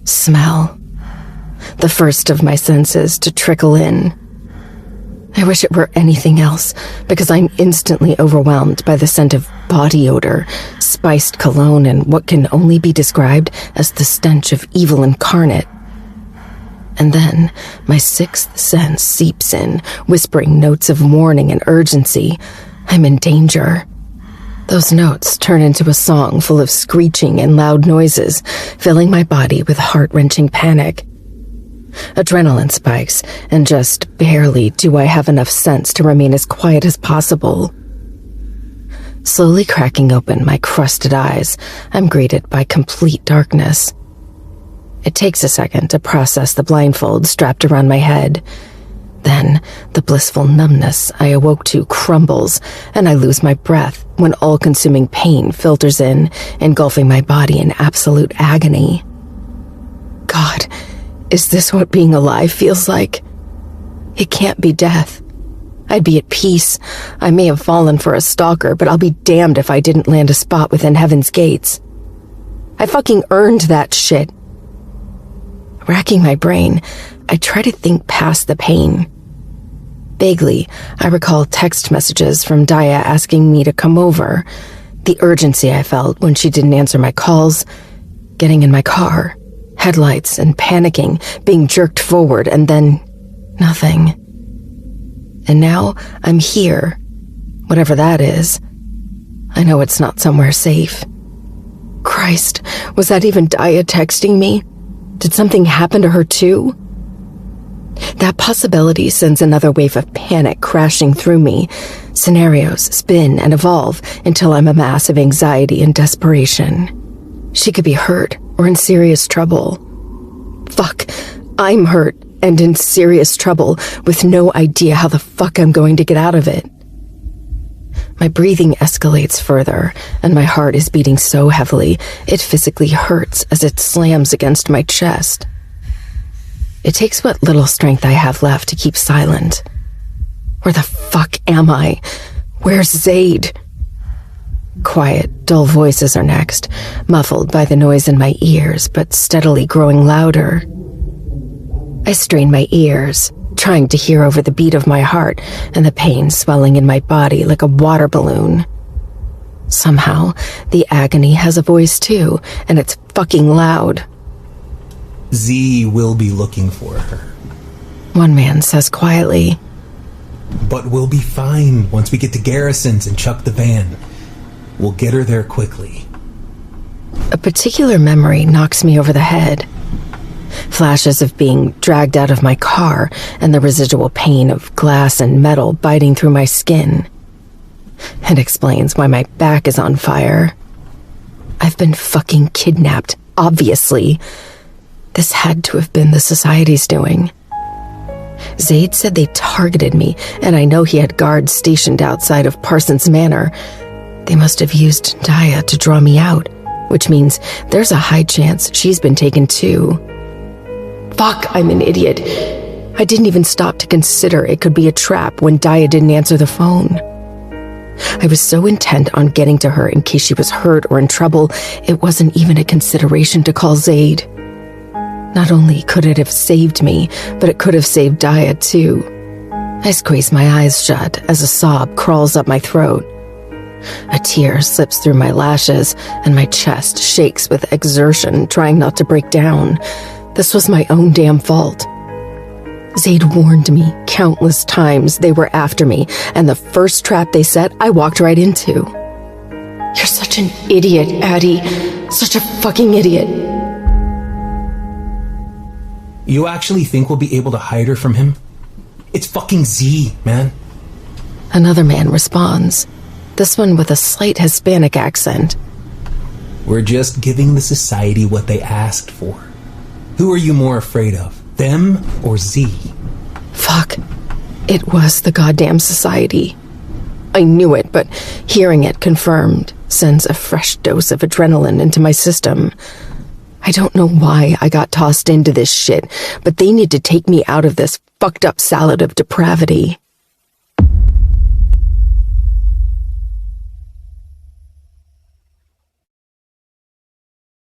Smell. The first of my senses to trickle in. I wish it were anything else, because I'm instantly overwhelmed by the scent of body odor, spiced cologne, and what can only be described as the stench of evil incarnate. And then my sixth sense seeps in, whispering notes of warning and urgency. I'm in danger. Those notes turn into a song full of screeching and loud noises, filling my body with heart-wrenching panic. Adrenaline spikes, and just barely do I have enough sense to remain as quiet as possible. Slowly cracking open my crusted eyes, I'm greeted by complete darkness. It takes a second to process the blindfold strapped around my head. Then, the blissful numbness I awoke to crumbles, and I lose my breath when all-consuming pain filters in, engulfing my body in absolute agony. God, is this what being alive feels like? It can't be death. I'd be at peace. I may have fallen for a stalker, but I'll be damned if I didn't land a spot within heaven's gates. I fucking earned that shit. Racking my brain, I try to think past the pain. Vaguely, I recall text messages from Daya asking me to come over, the urgency I felt when she didn't answer my calls, getting in my car, headlights, and panicking, being jerked forward, and then nothing. And now I'm here, whatever that is. I know it's not somewhere safe. Christ, was that even Daya texting me? Did something happen to her too? That possibility sends another wave of panic crashing through me. Scenarios spin and evolve until I'm a mass of anxiety and desperation. She could be hurt or in serious trouble. Fuck, I'm hurt and in serious trouble with no idea how the fuck I'm going to get out of it. My breathing escalates further, and my heart is beating so heavily it physically hurts as it slams against my chest. It takes what little strength I have left to keep silent. Where the fuck am I? Where's Zade? Quiet, dull voices are next, muffled by the noise in my ears, but steadily growing louder. I strain my ears, trying to hear over the beat of my heart and the pain swelling in my body like a water balloon. Somehow, the agony has a voice too, and it's fucking loud. Z will be looking for her, one man says quietly. But we'll be fine once we get to Garrison's and chuck the van. We'll get her there quickly. A particular memory knocks me over the head. Flashes of being dragged out of my car and the residual pain of glass and metal biting through my skin. It explains why my back is on fire. I've been fucking kidnapped, obviously. This had to have been the Society's doing. Zade said they targeted me, and I know he had guards stationed outside of Parsons Manor. They must have used Daya to draw me out, which means there's a high chance she's been taken too. Fuck, I'm an idiot. I didn't even stop to consider it could be a trap when Daya didn't answer the phone. I was so intent on getting to her in case she was hurt or in trouble, it wasn't even a consideration to call Zade. Not only could it have saved me, but it could have saved Daya too. I squeeze my eyes shut as a sob crawls up my throat. A tear slips through my lashes, and my chest shakes with exertion, trying not to break down. This was my own damn fault. Zade warned me countless times they were after me, and the first trap they set, I walked right into. You're such an idiot, Addie. Such a fucking idiot. You actually think we'll be able to hide her from him? It's fucking Z, man. Another man responds, this one with a slight Hispanic accent. We're just giving the Society what they asked for. Who are you more afraid of, them or Z? Fuck. It was the goddamn Society. I knew it, but hearing it confirmed sends a fresh dose of adrenaline into my system. I don't know why I got tossed into this shit, but they need to take me out of this fucked up salad of depravity.